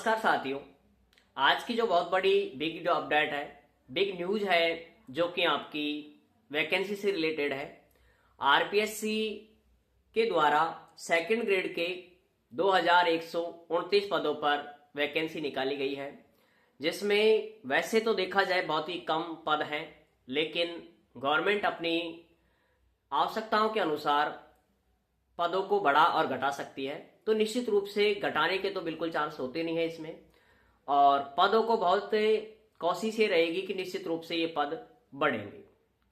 नमस्कार साथियों। आज की जो बहुत बड़ी बिग अपडेट है, बिग न्यूज है, जो कि आपकी वैकेंसी से रिलेटेड है। आरपीएससी के द्वारा सेकंड ग्रेड के 2129 पदों पर वैकेंसी निकाली गई है, जिसमें वैसे तो देखा जाए बहुत ही कम पद हैं, लेकिन गवर्नमेंट अपनी आवश्यकताओं के अनुसार पदों को बढ़ा और घटा सकती है। तो निश्चित रूप से घटाने के तो बिल्कुल चांस होते नहीं है इसमें, और पदों को बहुत कोशिश ये रहेगी कि निश्चित रूप से ये पद बढ़ेंगे,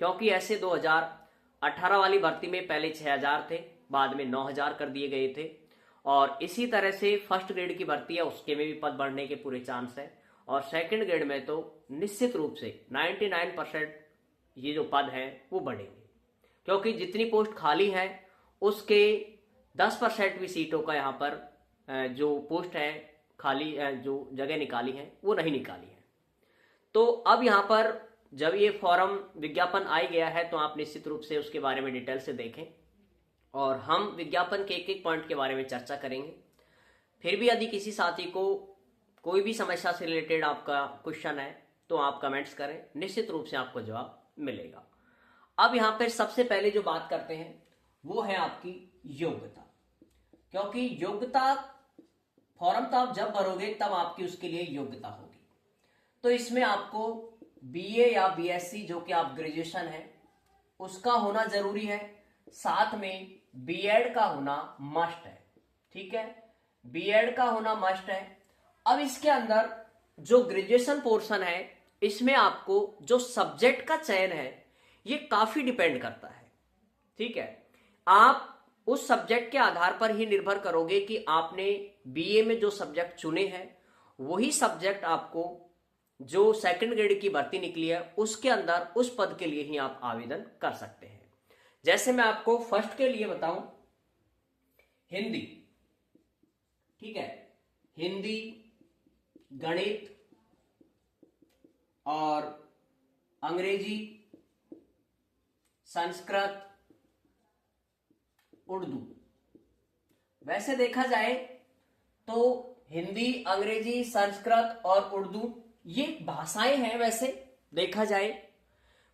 क्योंकि ऐसे 2018 वाली भर्ती में पहले 6000 थे, बाद में 9000 कर दिए गए थे, और इसी तरह से फर्स्ट ग्रेड की भर्ती है उसके में भी पद बढ़ने के पूरे चांस है, और सेकंड ग्रेड में तो निश्चित रूप से 99% ये जो पद हैं वो बढ़ेंगे, क्योंकि जितनी पोस्ट खाली है उसके 10% भी सीटों का यहाँ पर जो पोस्ट है खाली, जो जगह निकाली है वो नहीं निकाली है। तो अब यहाँ पर जब ये फॉर्म विज्ञापन आ गया है तो आप निश्चित रूप से उसके बारे में डिटेल से देखें, और हम विज्ञापन के एक एक पॉइंट के बारे में चर्चा करेंगे। फिर भी यदि किसी साथी को कोई भी समस्या से रिलेटेड आपका क्वेश्चन है तो आप कमेंट्स करें, निश्चित रूप से आपको जवाब मिलेगा। अब यहाँ पर सबसे पहले जो बात करते हैं वो है आपकी योग्यता, क्योंकि योग्यता फॉर्म तो आप जब भरोगे तब आपकी उसके लिए योग्यता होगी। तो इसमें आपको बीए या बीएससी जो कि आप ग्रेजुएशन है उसका होना जरूरी है, साथ में बीएड का होना मस्ट है। ठीक है, बीएड का होना मस्ट है। अब इसके अंदर जो ग्रेजुएशन पोर्शन है इसमें आपको जो सब्जेक्ट का चयन है ये काफी डिपेंड करता है। ठीक है, आप उस सब्जेक्ट के आधार पर ही निर्भर करोगे कि आपने बीए में जो सब्जेक्ट चुने हैं वही सब्जेक्ट आपको जो सेकंड ग्रेड की भर्ती निकली है उसके अंदर उस पद के लिए ही आप आवेदन कर सकते हैं। जैसे मैं आपको फर्स्ट के लिए बताऊं, हिंदी, ठीक है, हिंदी, गणित और अंग्रेजी, संस्कृत, उर्दू। वैसे देखा जाए तो हिंदी, अंग्रेजी, संस्कृत और उर्दू ये भाषाएं हैं। वैसे देखा जाए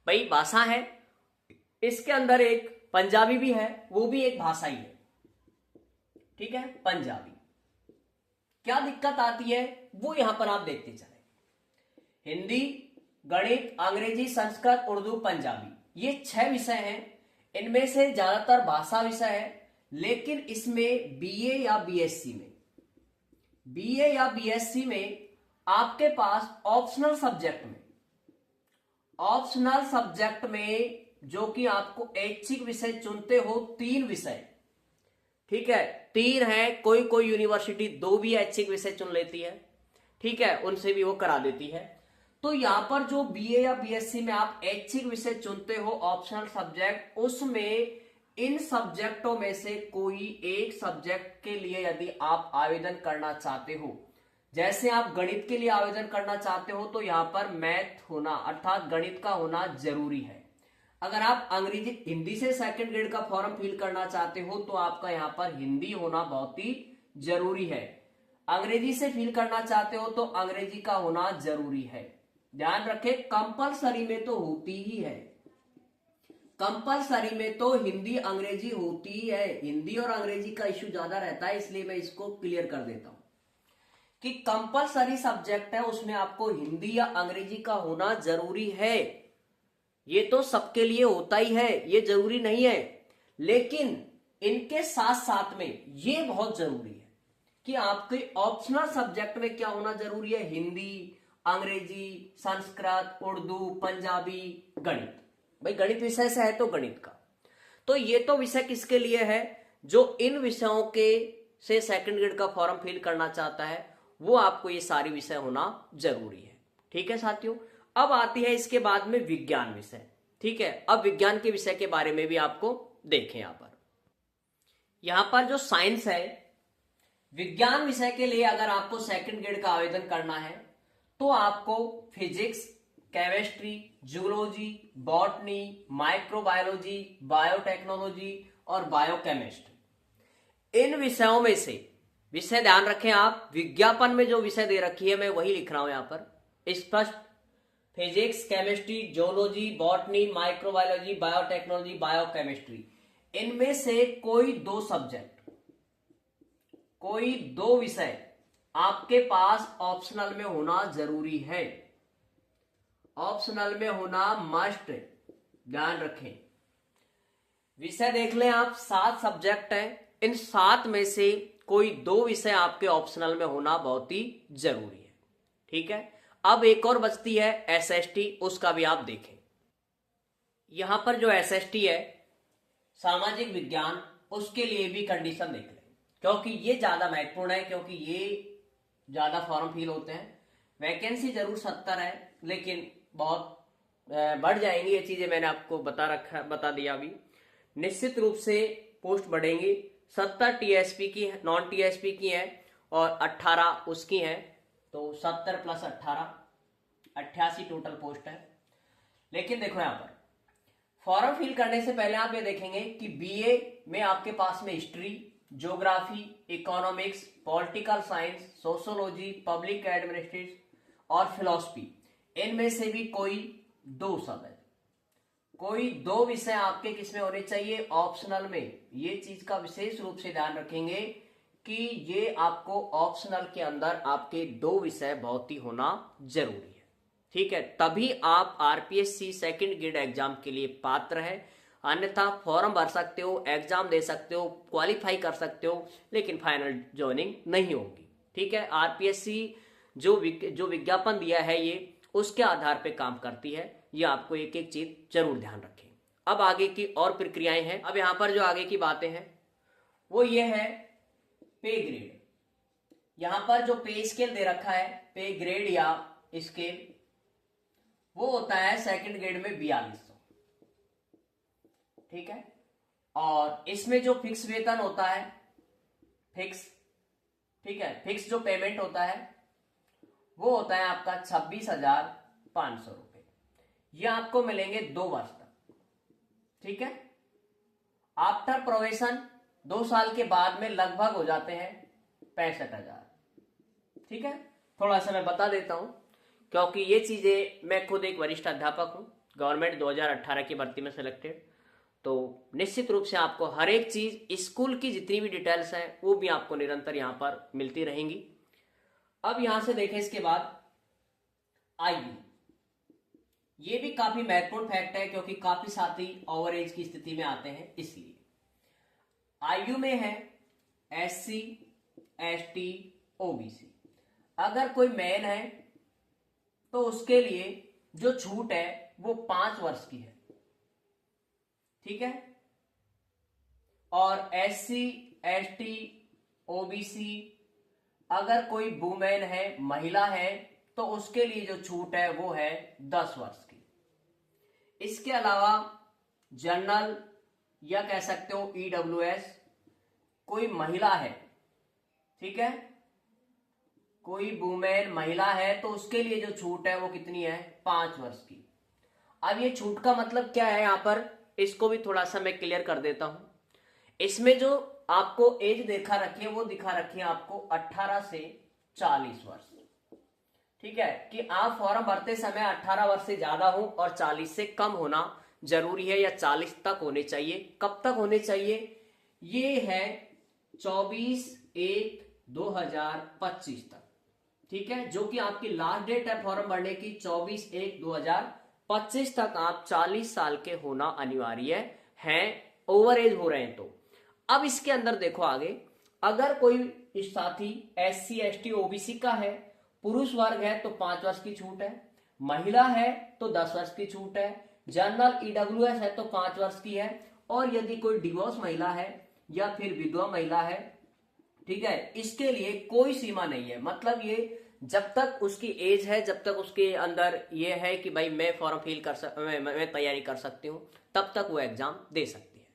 भाई भाषा है, इसके अंदर एक पंजाबी भी है, वो भी एक भाषा ही है। ठीक है, पंजाबी। क्या दिक्कत आती है वो यहां पर आप देखते चले। हिंदी, गणित, अंग्रेजी, संस्कृत, उर्दू, पंजाबी, ये 6 विषय हैं। इनमें से ज्यादातर भाषा विषय है, लेकिन इसमें बीए या बीएससी में आपके पास ऑप्शनल सब्जेक्ट में जो कि आपको ऐच्छिक विषय चुनते हो 3 विषय। ठीक है, 3 है, कोई यूनिवर्सिटी 2 भी ऐच्छिक विषय चुन लेती है। ठीक है, उनसे भी वो करा देती है। तो यहां पर जो बीए या बीएससी में आप ऐच्छिक विषय चुनते हो ऑप्शनल सब्जेक्ट, उसमें इन सब्जेक्टों में से कोई एक सब्जेक्ट के लिए यदि आप आवेदन करना चाहते हो, जैसे आप गणित के लिए आवेदन करना चाहते हो तो यहां पर मैथ होना अर्थात गणित का होना जरूरी है। अगर आप अंग्रेजी हिंदी से सेकंड ग्रेड का फॉर्म फिल करना चाहते हो तो आपका यहां पर हिंदी होना बहुत ही जरूरी है। अंग्रेजी से फिल करना चाहते हो तो अंग्रेजी का होना जरूरी है। ध्यान रखें, कंपलसरी में तो होती ही है, कंपलसरी में तो हिंदी अंग्रेजी होती ही है। हिंदी और अंग्रेजी का इश्यू ज्यादा रहता है, इसलिए मैं इसको क्लियर कर देता हूं कि कंपलसरी सब्जेक्ट है उसमें आपको हिंदी या अंग्रेजी का होना जरूरी है। ये तो सबके लिए होता ही है, ये जरूरी नहीं है, लेकिन इनके साथ साथ में ये बहुत जरूरी है कि आपके ऑप्शनल सब्जेक्ट में क्या होना जरूरी है, हिंदी, अंग्रेजी, संस्कृत, उर्दू, पंजाबी, गणित। भाई गणित विषय से है तो गणित का। तो ये तो विषय किसके लिए है, जो इन विषयों के से सेकंड ग्रेड का फॉर्म फिल करना चाहता है वो आपको ये सारी विषय होना जरूरी है। ठीक है साथियों, अब आती है इसके बाद में विज्ञान विषय। ठीक है, अब विज्ञान के विषय के बारे में भी आपको देखें। यहां पर जो साइंस है, विज्ञान विषय के लिए अगर आपको सेकंड ग्रेड का आवेदन करना है तो आपको physics, chemistry, zoology, botany, microbiology, biotechnology और बायोकेमिस्ट्री, इन विषयों में से विषय ध्यान रखें आप, विज्ञापन में जो विषय दे रखी है मैं वही लिख रहा हूं यहां पर स्पष्ट। Physics, chemistry, zoology, botany, microbiology, biotechnology, biochemistry, इनमें से कोई 2 सब्जेक्ट, कोई 2 विषय आपके पास ऑप्शनल में होना जरूरी है। ऑप्शनल में होना मस्ट, ध्यान रखें। विषय देख लें आप, 7 सब्जेक्ट हैं, इन 7 में से कोई 2 विषय आपके ऑप्शनल में होना बहुत ही जरूरी है। ठीक है, अब एक और बचती है एसएसटी, उसका भी आप देखें। यहां पर जो एसएसटी है, सामाजिक विज्ञान, उसके लिए भी कंडीशन देख लें, क्योंकि ये ज्यादा महत्वपूर्ण है, क्योंकि ये ज्यादा फॉर्म फिल होते हैं। वैकेंसी जरूर 70 है, लेकिन बहुत बढ़ जाएंगी, ये चीजें मैंने आपको बता दिया अभी। निश्चित रूप से पोस्ट बढ़ेंगी। 70 टीएसपी की, नॉन टीएसपी की है, और 18 उसकी हैं, तो 70 प्लस 18 88 टोटल पोस्ट है। लेकिन देखो यहां पर फॉर्म फिल करने से पहले आप ये देखेंगे कि बीए में आपके पास में history, geography, economics, political science, sociology, public administration और फिलॉसफी, इनमें से भी कोई 2 सब है। कोई 2 विषय आपके किसमें होने चाहिए? ऑप्शनल में। ये चीज का विशेष रूप से ध्यान रखेंगे कि ये आपको ऑप्शनल के अंदर आपके 2 विषय बहुत ही होना जरूरी है। ठीक है, तभी आप आरपीएससी सेकंड ग्रेड एग्जाम के लिए पात्र है। अन्यथा फॉर्म भर सकते हो, एग्जाम दे सकते हो, क्वालिफाई कर सकते हो, लेकिन फाइनल ज्वाइनिंग नहीं होगी। ठीक है, आरपीएससी जो विज्ञापन दिया है ये उसके आधार पे काम करती है। ये आपको एक एक चीज जरूर ध्यान रखें। अब आगे की और प्रक्रियाएं हैं। अब यहां पर जो आगे की बातें हैं वो ये है पे ग्रेड। यहां पर जो पे स्केल दे रखा है, पे ग्रेड या स्केल, वो होता है सेकंड ग्रेड में 4200। ठीक है, और इसमें जो फिक्स वेतन होता है, फिक्स, ठीक है, फिक्स जो पेमेंट होता है वो होता है आपका 26,500 रुपए। ये आपको मिलेंगे 2 वर्ष तक। ठीक है, आफ्टर प्रोवेशन 2 साल के बाद में लगभग हो जाते हैं 65,000। ठीक है, थोड़ा सा मैं बता देता हूं, क्योंकि ये चीजें, मैं खुद एक वरिष्ठ अध्यापक हूं, गवर्नमेंट 2018 की भर्ती में सिलेक्टेड, तो निश्चित रूप से आपको हर एक चीज, स्कूल की जितनी भी डिटेल्स हैं वो भी आपको निरंतर यहां पर मिलती रहेंगी। अब यहां से देखें, इसके बाद आयु, ये भी काफी महत्वपूर्ण फैक्ट है, क्योंकि काफी साथी ओवर एज की स्थिति में आते हैं, इसलिए आयु में है एससी, एसटी, ओबीसी। अगर कोई मैन है तो उसके लिए जो छूट है वो 5 वर्ष की है। ठीक है, और एससी, एसटी, ओबीसी, अगर कोई वुमेन है, महिला है, तो उसके लिए जो छूट है वो है 10 वर्ष की। इसके अलावा जनरल या कह सकते हो ईडब्ल्यूएस, कोई महिला है, ठीक है, कोई वुमेन महिला है, तो उसके लिए जो छूट है वो कितनी है? 5 वर्ष की। अब ये छूट का मतलब क्या है यहां पर, इसको भी थोड़ा सा मैं क्लियर कर देता हूं। इसमें जो आपको एज देखा रखी है वो दिखा रखी है आपको 18 से 40 वर्ष। ठीक है, कि आप फॉर्म भरते समय 18 वर्ष से ज्यादा हो और 40 से कम होना जरूरी है, या 40 तक होने चाहिए। कब तक होने चाहिए? ये है 24/1/2025 तक। ठीक है, जो कि आपकी लास्ट डेट है फॉर्म भरने की 24/1/2025 तक आप 40 साल के होना अनिवार्य है, ओवर एज हो रहे हैं तो। अब इसके अंदर देखो आगे, अगर कोई साथी एससी, एसटी, ओबीसी का है, पुरुष वर्ग है तो 5 वर्ष की छूट है, महिला है तो 10 वर्ष की छूट है, जनरल ईडब्ल्यूएस है तो 5 वर्ष की है, और यदि कोई डिवोर्स महिला है या फिर विधवा महिला है, ठीक है, इसके लिए कोई सीमा नहीं है। मतलब ये जब तक उसकी एज है, जब तक उसके अंदर ये है कि भाई मैं फॉर्म फिल मैं तैयारी कर सकती हूं, तब तक वो एग्जाम दे सकती है।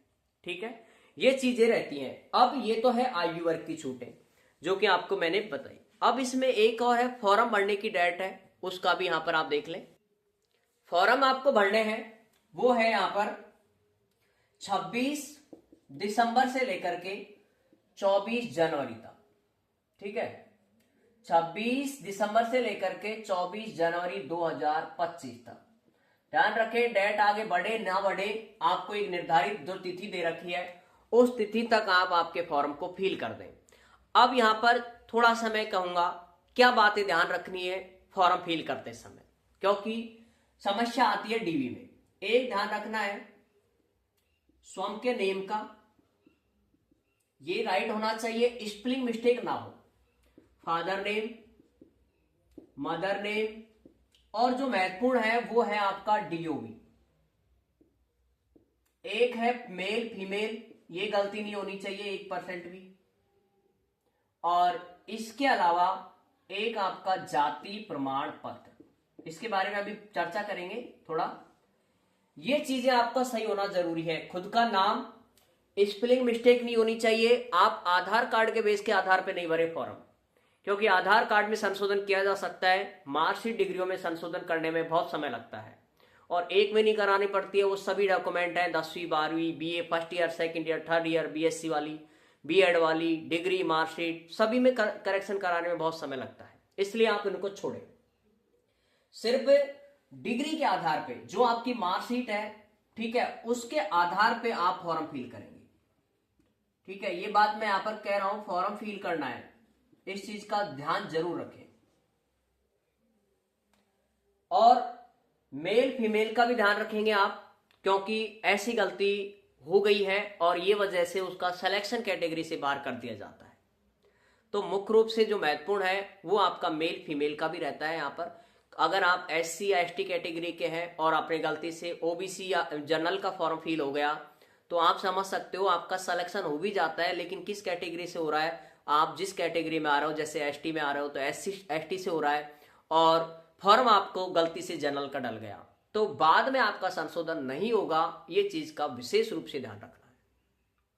ठीक है, ये चीजें रहती हैं। अब ये तो है आयु वर्ग की छूटें जो कि आपको मैंने बताई। अब इसमें एक और है, फॉर्म भरने की डेट है, उसका भी यहां पर आप देख लें। फॉर्म आपको भरने हैं वो है यहां पर 26 दिसंबर से लेकर के 24 जनवरी तक। ठीक है, 26 दिसंबर से लेकर के 24 जनवरी 2025 तक। ध्यान रखें, डेट आगे बढ़े ना बढ़े, आपको एक निर्धारित जो तिथि दे रखी है उस तिथि तक आप आपके फॉर्म को फिल कर दें। अब यहां पर थोड़ा सा मैं कहूंगा क्या बातें ध्यान रखनी है फॉर्म फिल करते समय, क्योंकि समस्या आती है डीवी में। एक ध्यान रखना है, स्वयं के नेम का ये राइट होना चाहिए, स्पेलिंग मिस्टेक ना हो। फादर नेम, मदर नेम, और जो महत्वपूर्ण है वो है आपका डीओबी। एक है मेल फीमेल, ये गलती नहीं होनी चाहिए 1% भी। और इसके अलावा एक आपका जाति प्रमाण पत्र, इसके बारे में अभी चर्चा करेंगे थोड़ा। ये चीजें आपका सही होना जरूरी है। खुद का नाम, स्पेलिंग मिस्टेक नहीं होनी चाहिए। आप आधार कार्ड के बेस के आधार पे नहीं भरे फॉर्म, क्योंकि आधार कार्ड में संशोधन किया जा सकता है, मार्कशीट डिग्रियों में संशोधन करने में बहुत समय लगता है और एक में नहीं करानी पड़ती है। वो सभी डॉक्यूमेंट हैं 10वीं 12वीं, BA first year, second year, third year, BSc वाली, बीएड वाली, डिग्री, मार्कशीट, सभी में करेक्शन कराने में बहुत समय लगता है, इसलिए आप इनको छोड़ें। सिर्फ डिग्री के आधार पे जो आपकी मार्कशीट है, ठीक है, उसके आधार पे आप फॉर्म फिल करेंगे। ठीक है, ये बात मैं यहां पर कह रहा हूं, फॉर्म फिल करना है, इस चीज का ध्यान जरूर रखें। और मेल फीमेल का भी ध्यान रखेंगे आप, क्योंकि ऐसी गलती हो गई है और ये वजह से उसका सिलेक्शन कैटेगरी से बाहर कर दिया जाता है। तो मुख्य रूप से जो महत्वपूर्ण है वो आपका मेल फीमेल का भी रहता है। यहां पर अगर आप एससी या एसटी कैटेगरी के हैं और अपने गलती से ओबीसी या जनरल का फॉर्म फिल हो गया, तो आप समझ सकते हो आपका सिलेक्शन हो भी जाता है, लेकिन किस कैटेगरी से हो रहा है, आप जिस कैटेगरी में आ रहे हो, जैसे एसटी में आ रहे हो तो एसटी से हो रहा है और फॉर्म आपको गलती से जनरल का डल गया, तो बाद में आपका संशोधन नहीं होगा। ये चीज का विशेष रूप से ध्यान रखना है।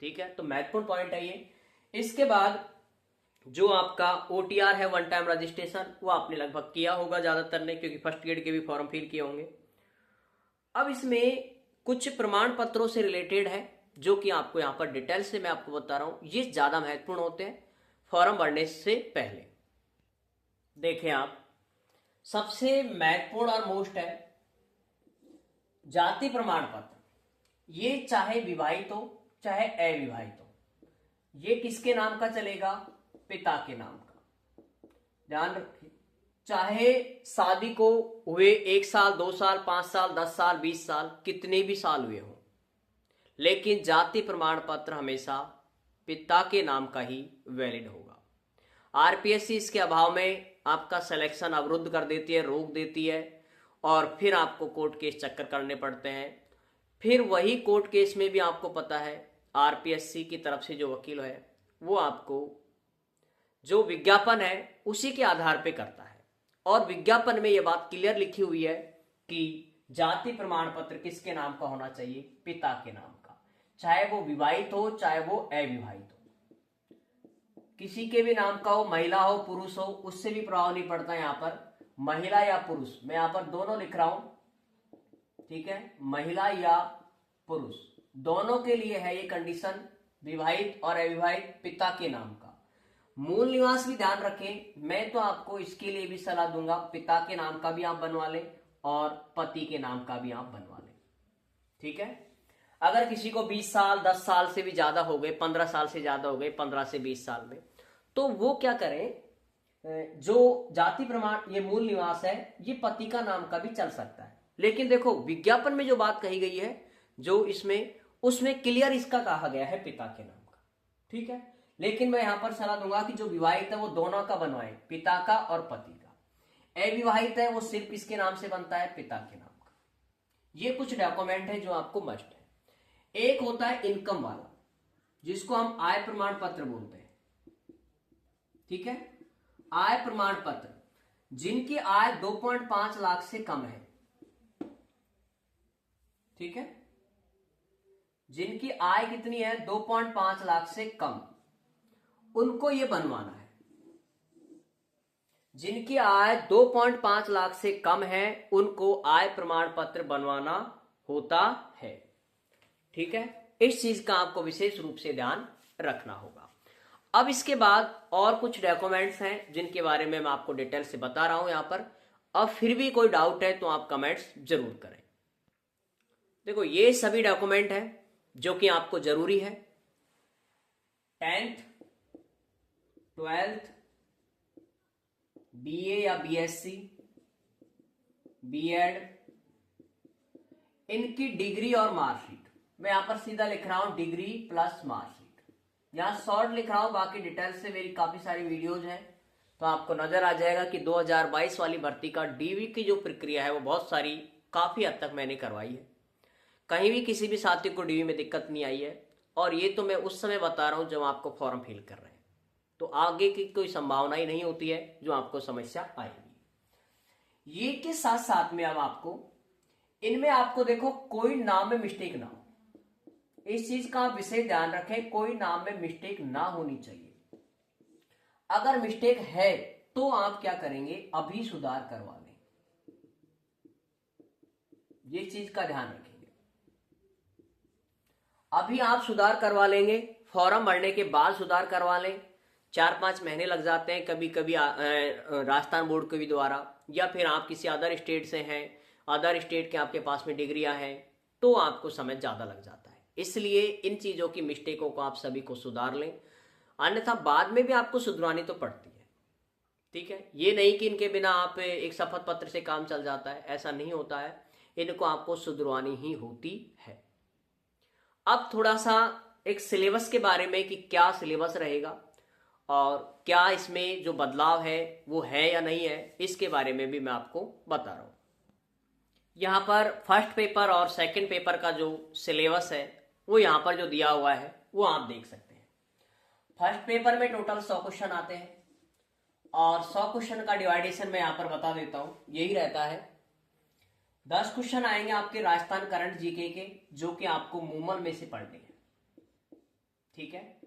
ठीक है, तो महत्वपूर्ण पॉइंट है ये। इसके बाद जो आपका ओटीआर है, वन टाइम रजिस्ट्रेशन, वो आपने लगभग किया होगा ज्यादातर ने, क्योंकि फर्स्ट ग्रेड के भी फॉर्म फिल किए होंगे। अब इसमें कुछ प्रमाण पत्रों से रिलेटेड है जो कि आपको यहां पर डिटेल से मैं आपको बता रहा हूं, ये ज्यादा महत्वपूर्ण होते हैं फॉर्म भरने से पहले। देखें आप, सबसे महत्वपूर्ण और मोस्ट है जाति प्रमाण पत्र। ये चाहे विवाहित हो चाहे अविवाहित हो, ये किसके नाम का चलेगा, पिता के नाम का। ध्यान रखिए, चाहे शादी को हुए 1 साल 2 साल 5 साल 10 साल 20 साल कितने भी साल हुए हों, लेकिन जाति प्रमाण पत्र हमेशा पिता के नाम का ही वैलिड होगा। आरपीएससी इसके अभाव में आपका सिलेक्शन अवरुद्ध कर देती है, रोक देती है, और फिर आपको कोर्ट केस चक्कर करने पड़ते हैं। फिर वही कोर्ट केस में भी आपको पता है आरपीएससी की तरफ से जो वकील है वो आपको जो विज्ञापन है उसी के आधार पे करता है, और विज्ञापन में ये बात क्लियर लिखी हुई है कि जाति प्रमाण पत्र किसके नाम का होना चाहिए, पिता के नाम का, चाहे वो विवाहित हो चाहे वो अविवाहित हो, किसी के भी नाम का हो, महिला हो पुरुष हो, उससे भी प्रभाव नहीं पड़ता। यहां पर महिला या पुरुष, मैं यहां पर दोनों लिख रहा हूं, ठीक है, महिला या पुरुष दोनों के लिए है ये कंडीशन, विवाहित और अविवाहित, पिता के नाम का। मूल निवास भी ध्यान रखें, मैं तो आपको इसके लिए भी सलाह दूंगा, पिता के नाम का भी आप बनवा लें और पति के नाम का भी आप बनवा लें। ठीक है, अगर किसी को 20 साल 10 साल से भी ज्यादा हो गए, 15 साल से ज्यादा हो गए, 15 से 20 साल में, तो वो क्या करें, जो जाति प्रमाण ये मूल निवास है ये पति का नाम का भी चल सकता है। लेकिन देखो विज्ञापन में जो बात कही गई है, जो इसमें उसमें क्लियर इसका कहा गया है पिता के नाम का। ठीक है, लेकिन मैं यहां पर सलाह दूंगा कि जो विवाहित है वो दोनों का बनवाए, पिता का और पति का। अविवाहित है वो सिर्फ इसके नाम से बनता है, पिता के नाम का। ये कुछ डॉक्यूमेंट है जो आपको मस्ट है। एक होता है इनकम वाला, जिसको हम आय प्रमाण पत्र बोलते हैं। ठीक है, आय प्रमाण पत्र, जिनकी आय 2.5 लाख से कम है। ठीक है, जिनकी आय कितनी है, 2.5 लाख से कम, उनको ये बनवाना है। जिनकी आय 2.5 लाख से कम है उनको आय प्रमाण पत्र बनवाना होता है। ठीक है, इस चीज का आपको विशेष रूप से ध्यान रखना होगा। अब इसके बाद और कुछ डॉक्यूमेंट्स हैं जिनके बारे में मैं आपको डिटेल से बता रहा हूं यहां पर। अब फिर भी कोई डाउट है तो आप कमेंट्स जरूर करें। देखो ये सभी डॉक्यूमेंट हैं जो कि आपको जरूरी है। 10th 12th बीए या बीएससी, बीएड, इनकी डिग्री और मार्कशीट। मैं यहां पर सीधा लिख रहा हूं डिग्री प्लस मार्कशीट, यहां शॉर्ट लिख रहा हूं, बाकी डिटेल से मेरी काफी सारी वीडियोज हैं तो आपको नजर आ जाएगा कि 2022 वाली भर्ती का डीवी की जो प्रक्रिया है वो बहुत सारी काफी हद तक मैंने करवाई है। कहीं भी किसी भी साथी को डीवी में दिक्कत नहीं आई है, और ये तो मैं उस समय बता रहा हूं जब आपको फॉर्म फिल कर रहे हैं, तो आगे की कोई संभावना ही नहीं होती है जो आपको समस्या आएगी। ये के साथ साथ में अब आपको इनमें आपको देखो कोई नाम में मिस्टेक ना हो, इस चीज का विशेष ध्यान रखें, कोई नाम में मिस्टेक ना होनी चाहिए। अगर मिस्टेक है तो आप क्या करेंगे, अभी सुधार करवा लें, ये चीज का ध्यान रखेंगे। अभी आप सुधार करवा लेंगे, फॉर्म भरने के बाद सुधार करवा लें। 4-5 महीने लग जाते हैं कभी कभी राजस्थान बोर्ड के भी द्वारा, या फिर आप किसी अदर स्टेट से हैं, अदर स्टेट के आपके पास में डिग्रियां हैं, तो आपको समय ज्यादा लग जाता है। इसलिए इन चीजों की मिस्टेकों को आप सभी को सुधार लें, अन्यथा बाद में भी आपको सुधरानी तो पड़ती है। ठीक है, ये नहीं कि इनके बिना आप एक शपथ पत्र से काम चल जाता है, ऐसा नहीं होता है, इनको आपको सुधरवानी ही होती है। अब थोड़ा सा एक सिलेबस के बारे में कि क्या सिलेबस रहेगा और क्या इसमें जो बदलाव है वो है या नहीं है, इसके बारे में भी मैं आपको बता रहा हूं। यहां पर फर्स्ट पेपर और सेकंड पेपर का जो सिलेबस है वो यहां पर जो दिया हुआ है वो आप देख सकते हैं। फर्स्ट पेपर में टोटल 100 क्वेश्चन आते हैं, और 100 क्वेश्चन का डिवाइडेशन मैं यहां पर बता देता हूं, यही रहता है। 10 क्वेश्चन आएंगे आपके राजस्थान करंट जीके के, जो कि आपको मूमल में से पढ़ने हैं। ठीक है,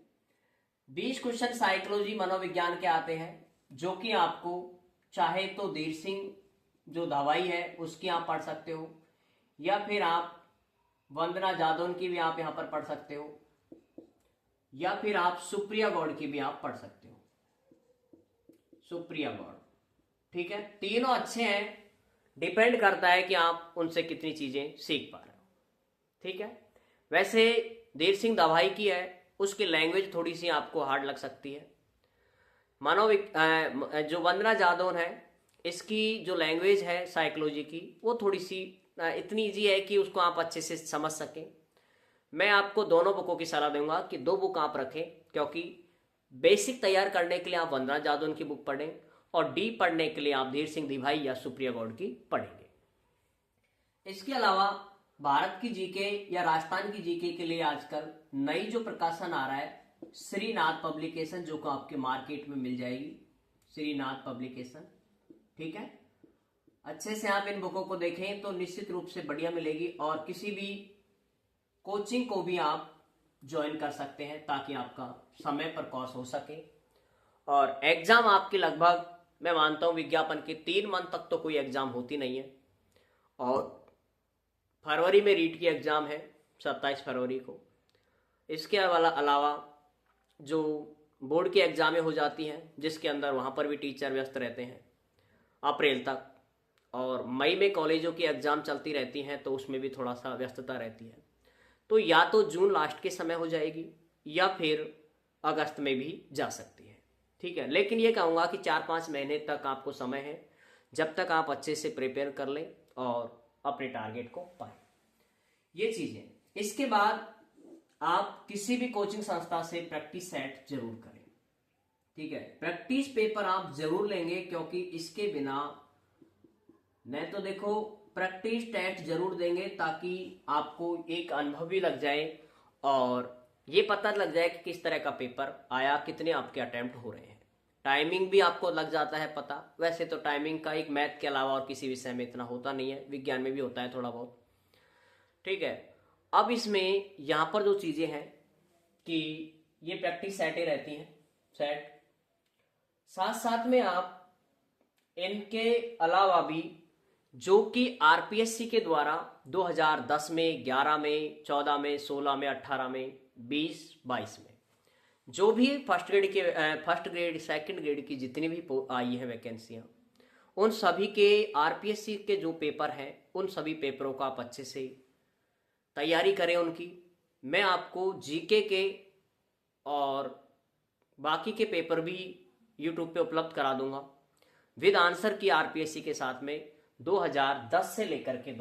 20 क्वेश्चन साइकोलॉजी मनोविज्ञान के आते हैं, जो कि आपको चाहे तो धीर सिंह जो दवाई है उसकी आप पढ़ सकते हो, या फिर आप वंदना जादौन की भी आप यहां पर पढ़ सकते हो, या फिर आप सुप्रिया गौड़ की भी आप पढ़ सकते हो, सुप्रिया गौड़। ठीक है, तीनों अच्छे हैं, डिपेंड करता है कि आप उनसे कितनी चीजें सीख पा रहे हो। ठीक है, वैसे धीर सिंह दवाई की है, उसकी लैंग्वेज थोड़ी सी आपको हार्ड लग सकती है। जो वंदना जादौन है, इसकी जो लैंग्वेज है साइकोलॉजी की वो थोड़ी सी इतनी इजी है कि उसको आप अच्छे से समझ सकें। मैं आपको दोनों बुकों की सलाह दूंगा कि 2 बुक आप रखें, क्योंकि बेसिक तैयार करने के लिए आप वंदना जादौन की बुक पढ़ें, और डी पढ़ने के लिए आप धीर सिंह दिभाई या सुप्रिया गौड़ की पढ़ेंगे। इसके अलावा भारत की जीके या राजस्थान की जीके के लिए आजकल नई जो प्रकाशन आ रहा है, श्रीनाथ पब्लिकेशन, जो को आपके मार्केट में मिल जाएगी, श्रीनाथ पब्लिकेशन। ठीक है, अच्छे से आप इन बुकों को देखें तो निश्चित रूप से बढ़िया मिलेगी, और किसी भी कोचिंग को भी आप ज्वाइन कर सकते हैं ताकि आपका समय पर कोर्स हो सके। और एग्जाम आपकी लगभग मैं मानता हूं विज्ञापन के 3 मंथ तक तो कोई एग्जाम होती नहीं है, और फरवरी में रीट की एग्जाम है 27 फरवरी को। इसके अलावा जो बोर्ड की एग्जामें हो जाती हैं, जिसके अंदर वहां पर भी टीचर व्यस्त रहते हैं अप्रैल तक, और मई में कॉलेजों की एग्जाम चलती रहती हैं तो उसमें भी थोड़ा सा व्यस्तता रहती है। तो या तो जून लास्ट के समय हो जाएगी या फिर अगस्त में भी जा सकती है। ठीक है, लेकिन ये कहूँगा कि 4-5 महीने तक आपको समय है, जब तक आप अच्छे से प्रिपेयर कर लें और अपने टारगेट को पाएं। ये चीजें, इसके बाद आप किसी भी कोचिंग संस्था से प्रैक्टिस सेट जरूर करें। ठीक है, प्रैक्टिस पेपर आप जरूर लेंगे, क्योंकि इसके बिना नहीं तो देखो प्रैक्टिस टेस्ट जरूर देंगे, ताकि आपको एक अनुभव भी लग जाए और ये पता लग जाए कि किस तरह का पेपर आया, कितने आपके अटेम्प्ट हो रहे हैं। टाइमिंग भी आपको लग जाता है पता। वैसे तो टाइमिंग का एक मैथ के अलावा और किसी विषय में इतना होता नहीं है, विज्ञान में भी होता है थोड़ा बहुत। ठीक है, अब इसमें यहां पर जो चीजें हैं कि ये प्रैक्टिस सेटें रहती हैं, सेट साथ साथ में आप इनके अलावा भी जो कि आरपीएससी के द्वारा 2010 में, 11 में, 14 में, 16 में, 18 में, 20, 22 में जो भी फर्स्ट ग्रेड सेकंड ग्रेड की जितनी भी आई है वैकेंसियां, उन सभी के आरपीएससी के जो पेपर हैं उन सभी पेपरों का आप अच्छे से तैयारी करें उनकी। मैं आपको जीके के और बाकी के पेपर भी यूट्यूब पे उपलब्ध करा दूंगा विद आंसर की आरपीएससी के साथ में। 2010 से लेकर के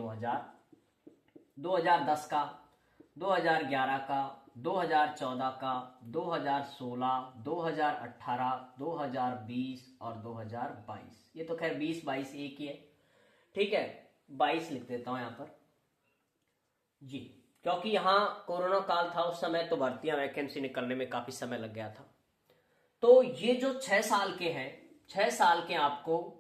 2010 का, 2011 का, 2014 का, 2016, 2018, 2020 और 2022। ये तो खैर 20-22 एक ही है, ठीक है, 22 लिख देता हूं यहां पर जी, क्योंकि यहां कोरोना काल था उस समय, तो भर्तियां वैकेंसी निकलने में काफी समय लग गया था। तो ये जो 6 साल के हैं, 6 साल के आपको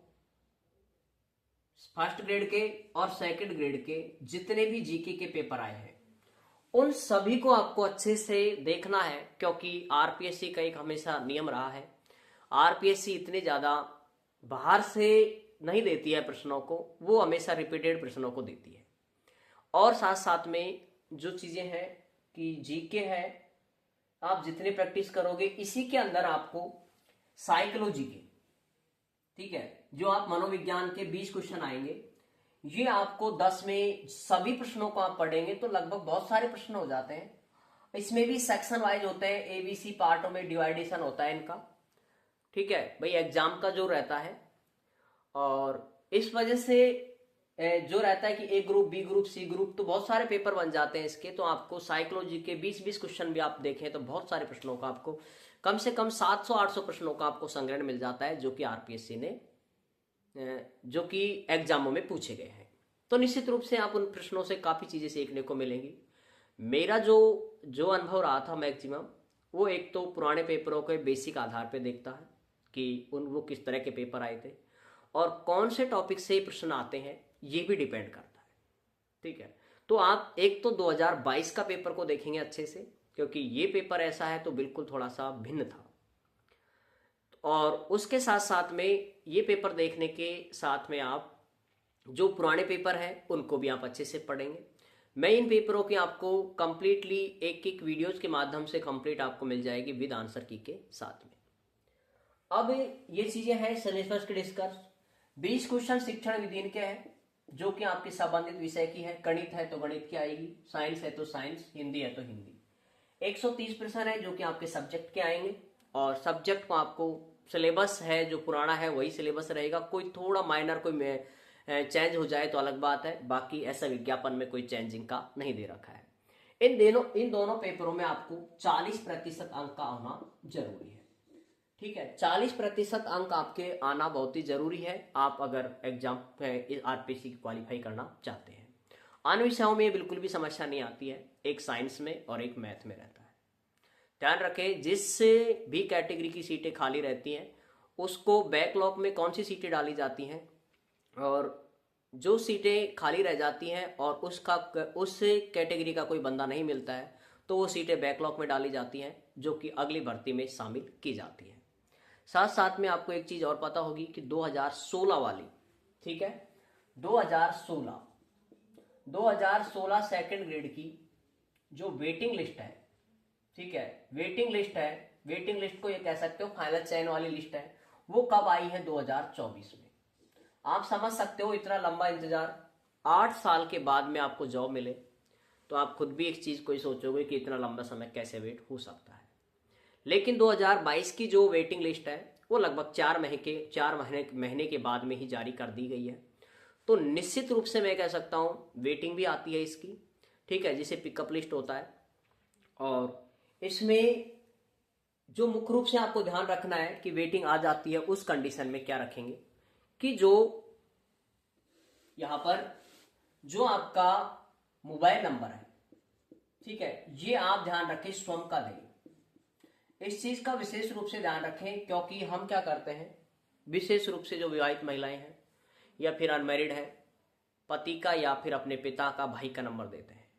फर्स्ट ग्रेड के और सेकंड ग्रेड के जितने भी जीके के पेपर आए हैं उन सभी को आपको अच्छे से देखना है, क्योंकि आरपीएससी का एक हमेशा नियम रहा है, आरपीएससी इतने ज्यादा बाहर से नहीं देती है प्रश्नों को, वो हमेशा रिपीटेड प्रश्नों को देती है। और साथ साथ में जो चीजें हैं कि जीके है, आप जितनी प्रैक्टिस करोगे इसी के अंदर आपको साइकोलॉजी के, ठीक है, जो आप मनोविज्ञान के 20 क्वेश्चन आएंगे, ये आपको 10 में सभी प्रश्नों को आप पढ़ेंगे तो लगभग बहुत सारे प्रश्न हो जाते हैं। इसमें भी सेक्शन वाइज होते हैं, एबीसी पार्टों में डिवाइडेशन होता है इनका, ठीक है भाई, एग्जाम का जो रहता है। और इस वजह से जो रहता है कि A group, B group, C group, तो बहुत सारे पेपर बन जाते हैं इसके। तो आपको साइकोलॉजी के 20-20 क्वेश्चन भी आप देखें तो बहुत सारे प्रश्नों का आपको कम से कम 700-800 प्रश्नों का आपको संग्रहण मिल जाता है, जो कि आरपीएससी ने जो कि एग्जामों में पूछे गए हैं। तो निश्चित रूप से आप उन प्रश्नों से काफी चीजें सीखने को मिलेंगी। मेरा जो अनुभव रहा था मैक्सिमम, वो एक तो पुराने पेपरों के बेसिक आधार पे देखता है कि वो किस तरह के पेपर आए थे और कौन से टॉपिक से प्रश्न आते हैं, ये भी डिपेंड करता है, ठीक है। तो आप एक तो 2022 का पेपर को देखेंगे अच्छे से, क्योंकि ये पेपर ऐसा है तो बिल्कुल थोड़ा सा भिन्न था। और उसके साथ साथ में ये पेपर देखने के साथ में आप जो पुराने पेपर हैं उनको भी आप अच्छे से पढ़ेंगे। मैं इन पेपरों की आपको कंप्लीटली एक एक वीडियोज के माध्यम से कंप्लीट आपको मिल जाएगी विद आंसर की के साथ में। अब ये चीजें हैं सिलेबस के डिस्कस। 20 क्वेश्चन शिक्षण विधि के हैं, जो कि आपके संबंधित विषय की है। गणित है तो गणित की आएगी, साइंस है तो साइंस, हिंदी है तो हिंदी। 130 प्रश्न है जो कि आपके सब्जेक्ट के आएंगे, और सब्जेक्ट को आपको सिलेबस है जो पुराना है वही सिलेबस रहेगा। कोई थोड़ा माइनर कोई चेंज हो जाए तो अलग बात है, बाकी ऐसा विज्ञापन में कोई चेंजिंग का नहीं दे रखा है। इन दोनों पेपरों में आपको 40% अंक का आना जरूरी है, ठीक है। 40% अंक आपके आना बहुत ही जरूरी है, आप अगर एग्जाम आरपीएससी क्वालिफाई करना चाहते हैं। अन्य विषयों में बिल्कुल भी समस्या नहीं आती है, एक साइंस में और एक मैथ में रहता है। ध्यान रखें, जिससे भी कैटेगरी की सीटें खाली रहती हैं उसको बैकलॉग में कौन सी सीटें डाली जाती हैं, और जो सीटें खाली रह जाती हैं और उस कैटेगरी का कोई बंदा नहीं मिलता है तो वो सीटें बैकलॉग में डाली जाती हैं, जो कि अगली भर्ती में शामिल की जाती हैं। साथ साथ में आपको एक चीज और पता होगी कि 2016 वाली, ठीक है, 2016 सेकंड ग्रेड की जो वेटिंग लिस्ट है, ठीक है, वेटिंग लिस्ट को ये कह सकते हो फाइनल चयन वाली लिस्ट है, वो कब आई है? 2024 में। आप समझ सकते हो इतना लंबा इंतजार, 8 साल के बाद में आपको जॉब मिले, तो आप खुद भी एक चीज को ही सोचोगे कि इतना लंबा समय कैसे वेट हो सकता है। लेकिन 2022 की जो वेटिंग लिस्ट है वो लगभग 4 महीने के बाद में ही जारी कर दी गई है। तो निश्चित रूप से मैं कह सकता हूं वेटिंग भी आती है इसकी, ठीक है, जिसे पिकअप लिस्ट होता है। और इसमें जो मुख्य रूप से आपको ध्यान रखना है कि वेटिंग आ जाती है, उस कंडीशन में क्या रखेंगे कि जो यहां पर जो आपका मोबाइल नंबर है, ठीक है, ये आप ध्यान रखें स्वयं का दें। इस चीज का विशेष रूप से ध्यान रखें, क्योंकि हम क्या करते हैं, विशेष रूप से जो विवाहित महिलाएं हैं या फिर अनमैरिड है, पति का या फिर अपने पिता का, भाई का नंबर देते हैं।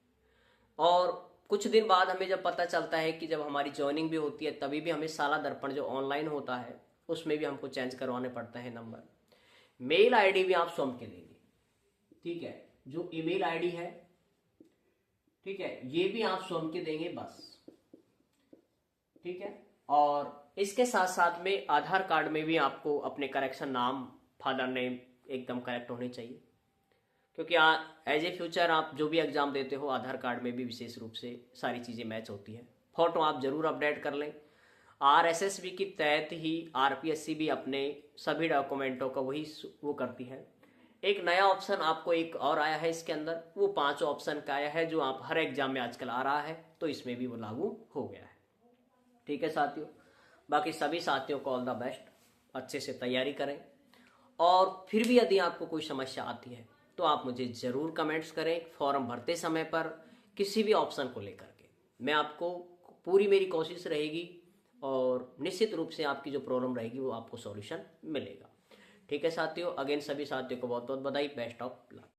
और कुछ दिन बाद हमें जब पता चलता है कि जब हमारी ज्वाइनिंग भी होती है तभी भी हमें साला दर्पण जो ऑनलाइन होता है उसमें भी हमको चेंज करवाने पड़ता है नंबर। मेल आईडी भी आप स्वयं के देंगे, ठीक है, जो ईमेल आईडी है, ठीक है, ये भी आप स्वयं के देंगे बस, ठीक है। और इसके साथ साथ में आधार कार्ड में भी आपको अपने करेक्शन नाम, फादर नेम एकदम करेक्ट होने चाहिए, क्योंकि एज ए फ्यूचर आप जो भी एग्जाम देते हो आधार कार्ड में भी विशेष रूप से सारी चीज़ें मैच होती हैं। फोटो आप जरूर अपडेट कर लें। RSSB के तहत ही RPSC भी अपने सभी डॉक्यूमेंटों का वो करती है। एक नया ऑप्शन आपको एक और आया है इसके अंदर, वो 5 ऑप्शन का आया है जो आप हर एग्जाम में आजकल आ रहा है, तो इसमें भी वो लागू हो गया है। ठीक है साथियों, बाकी सभी साथियों को ऑल द बेस्ट, अच्छे से तैयारी करें। और फिर भी यदि आपको कोई समस्या आती है तो आप मुझे ज़रूर कमेंट्स करें फॉर्म भरते समय पर, किसी भी ऑप्शन को लेकर के मैं आपको पूरी मेरी कोशिश रहेगी और निश्चित रूप से आपकी जो प्रॉब्लम रहेगी वो आपको सॉल्यूशन मिलेगा। ठीक है साथियों, अगेन सभी साथियों को बहुत बहुत बधाई, बेस्ट ऑफ लक।